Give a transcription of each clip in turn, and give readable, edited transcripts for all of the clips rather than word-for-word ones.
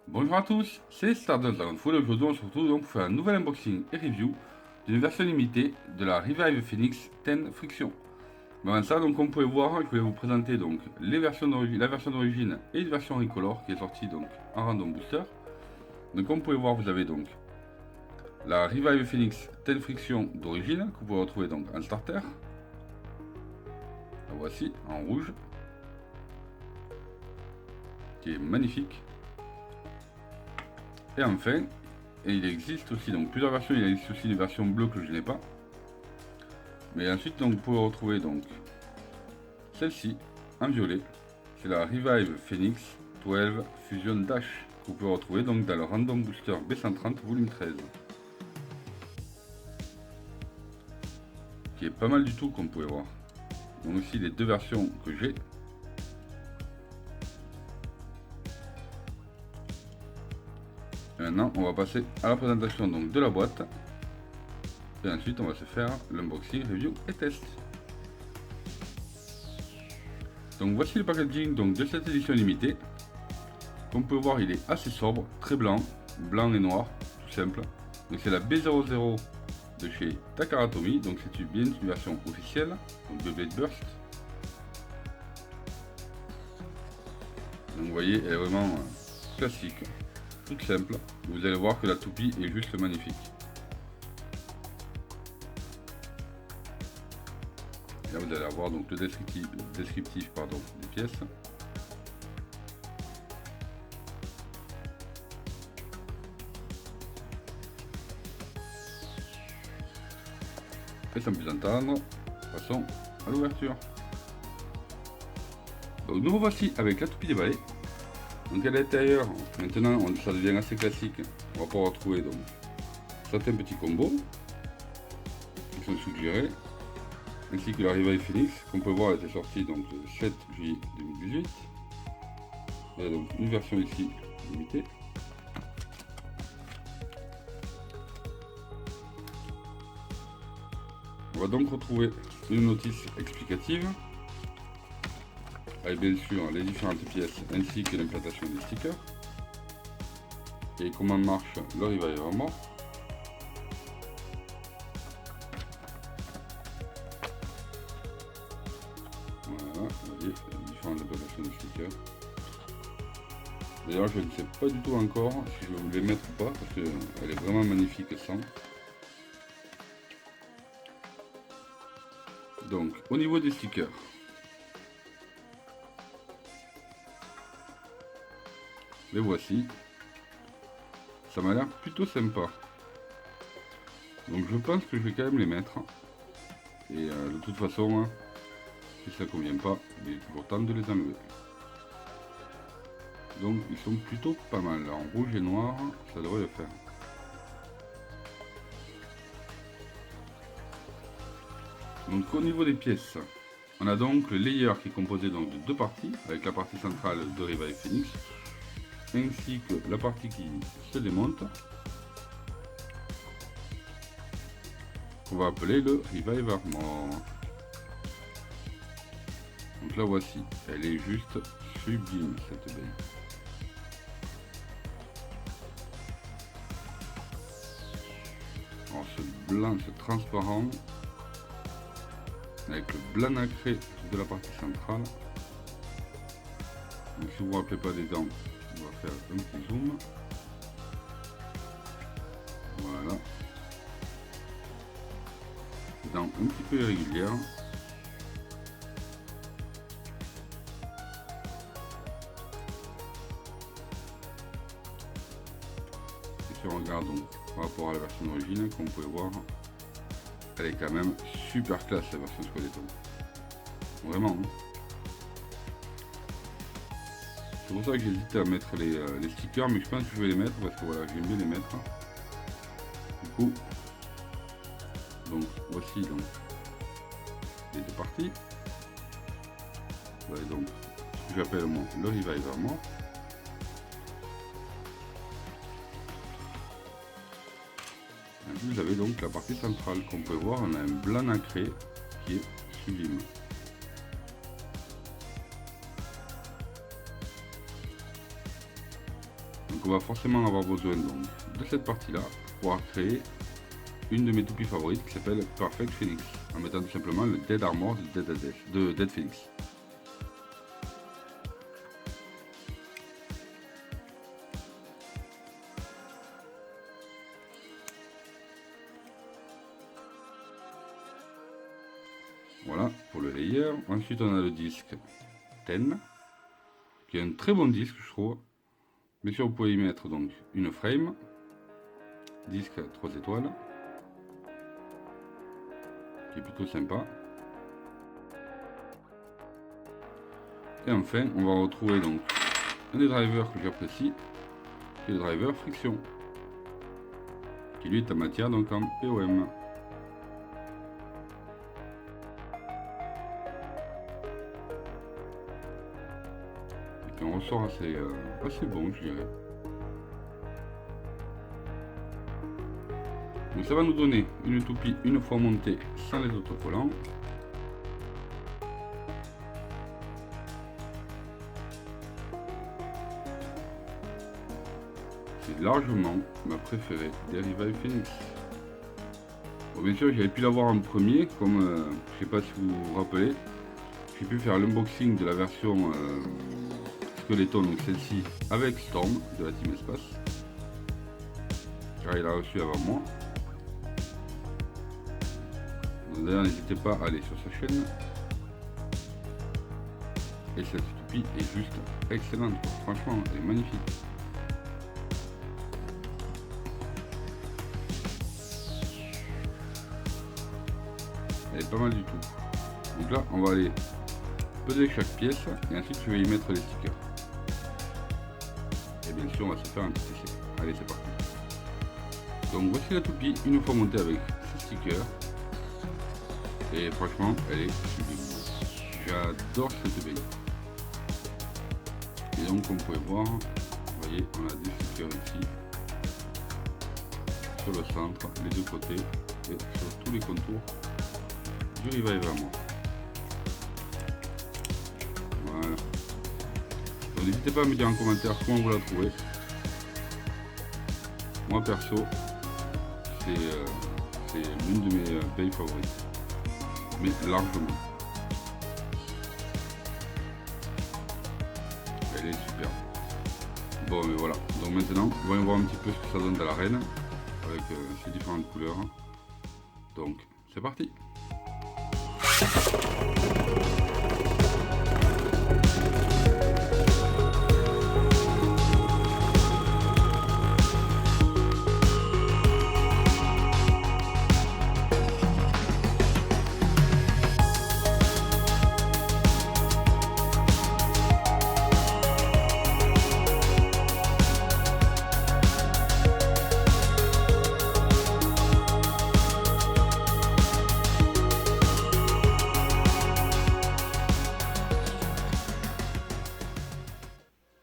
Bonjour à tous, c'est Stardust Dragonfall et aujourd'hui on se retrouve donc pour faire un nouvel unboxing et review d'une version limitée de la Revive Phoenix 10 Friction. Mais avant ça, donc comme vous pouvez voir, je vais vous présenter donc la version d'origine et une version Recolor qui est sortie donc en random booster. Donc comme vous pouvez voir, vous avez donc la Revive Phoenix 10 Friction d'origine que vous pouvez retrouver donc en starter. La voici en rouge, qui est magnifique. Et enfin, il existe aussi donc plusieurs versions, il existe aussi une version bleue que je n'ai pas. Mais ensuite donc vous pouvez retrouver donc celle-ci en violet, c'est la Revive Phoenix 12 Fusion Dash que vous pouvez retrouver donc dans le Random Booster B130 volume 13. Qui est pas mal du tout comme vous pouvez voir. Donc aussi les deux versions que j'ai. Maintenant on va passer à la présentation donc de la boîte. Et ensuite on va se faire l'unboxing, review et test. Donc voici le packaging donc, de cette édition limitée. Comme vous pouvez voir, il est assez sobre, très blanc et noir, tout simple. Donc c'est la B00 de chez Takara Tomy, donc c'est bien une version officielle, donc de Blade Burst. Donc vous voyez, elle est vraiment classique, toute simple. Vous allez voir que la toupie est juste magnifique. Et là vous allez avoir donc le descriptif des pièces. Et sans plus attendre, passons à l'ouverture. Donc nous revoici avec la toupie déballée. Donc à l'intérieur, maintenant ça devient assez classique. On va pouvoir retrouver donc certains petits combos qui sont suggérés, ainsi que la Revive Phoenix, qu'on peut voir elle était sortie donc le 7 juillet 2018. Il y a donc une version ici limitée. On va donc retrouver une notice explicative avec bien sûr les différentes pièces ainsi que l'implantation des stickers et comment marche le Revive Armor. Voilà, vous voyez les différentes implantations des stickers. D'ailleurs je ne sais pas du tout encore si je vais vous les mettre ou pas parce qu'elle est vraiment magnifique sans. Donc au niveau des stickers, les voici. Ça m'a l'air plutôt sympa. Donc je pense que je vais quand même les mettre. Et de toute façon, si ça convient pas, il est toujours temps de les enlever. Donc ils sont plutôt pas mal. En rouge et noir, ça devrait le faire. Donc au niveau des pièces, on a donc le layer qui est composé donc de deux parties, avec la partie centrale de Revive Phoenix, ainsi que la partie qui se démonte, qu'on va appeler le Revive Armor. Donc la voici, elle est juste sublime cette belle. Alors ce blanc, ce transparent, avec le blanc nacré de la partie centrale. Donc si vous ne vous rappelez pas des dents, on va faire un petit zoom. Voilà. Dents un petit peu irrégulières. Et si on regarde donc par rapport à la version d'origine, comme vous pouvez voir, elle est quand même super classe la version Skeleton. Vraiment. Hein. C'est pour ça que j'hésite à mettre les stickers, mais je pense que je vais les mettre parce que voilà, j'aime bien les mettre. Du coup, donc voici donc les deux parties. Voilà donc ce que j'appelle le Revive Armor. Vous avez donc la partie centrale, comme vous pouvez voir, on a un blanc nacré qui est sublime. Donc on va forcément avoir besoin donc, de cette partie là pour pouvoir créer une de mes toupies favorites qui s'appelle Perfect Phoenix, en mettant tout simplement le Dead Armor de Dead Phoenix. Voilà pour le layer. Ensuite on a le disque 10, qui est un très bon disque je trouve. Bien sûr vous pouvez y mettre donc une frame, disque 3 étoiles, qui est plutôt sympa. Et enfin on va retrouver donc un des drivers que j'apprécie, qui est le driver friction, qui lui est en matière donc en POM. Et un ressort assez bon je dirais. Donc ça va nous donner une toupie une fois montée sans les autocollants. C'est largement ma préférée des Revive Phoenix. Bon, bien sûr j'avais pu l'avoir en premier, comme je sais pas si vous vous rappelez, j'ai pu faire l'unboxing de la version Skeleton, donc celle-ci avec Storm de la Team Espace, car il a reçu avant moi. D'ailleurs n'hésitez pas à aller sur sa chaîne. Et cette toupie est juste excellente, franchement elle est magnifique. Elle est pas mal du tout. Donc là on va aller peser chaque pièce et ensuite je vais y mettre les stickers. Et bien sûr on va se faire un petit essai. Allez c'est parti. Donc voici la toupie une fois montée avec ses stickers. Et franchement elle est sublime. J'adore cette baie. Et donc comme vous pouvez voir, vous voyez on a des stickers ici, sur le centre, les deux côtés et sur tous les contours du Revive Armor. Voilà. Donc n'hésitez pas à me dire en commentaire comment vous la trouvez. Moi perso, c'est l'une de mes baies favorites, mais largement. Elle est superbe. Bon mais voilà, donc maintenant on va voir un petit peu ce que ça donne dans l'arène avec ces différentes couleurs. Donc c'est parti.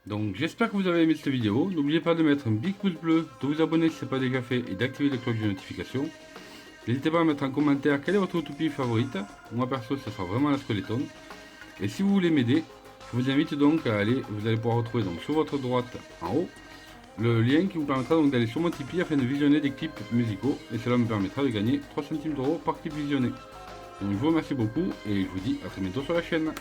Donc j'espère que vous avez aimé cette vidéo, n'oubliez pas de mettre un big pouce bleu, de vous abonner si ce n'est pas déjà fait et d'activer la cloche de notification. N'hésitez pas à mettre en commentaire quelle est votre toupie favorite, moi perso ce sera vraiment la Skeleton. Et si vous voulez m'aider, je vous invite donc à aller, vous allez pouvoir retrouver donc sur votre droite en haut, le lien qui vous permettra donc d'aller sur mon Tipeee afin de visionner des clips musicaux et cela me permettra de gagner 3 centimes d'euros par clip visionné. Donc je vous remercie beaucoup et je vous dis à très bientôt sur la chaîne.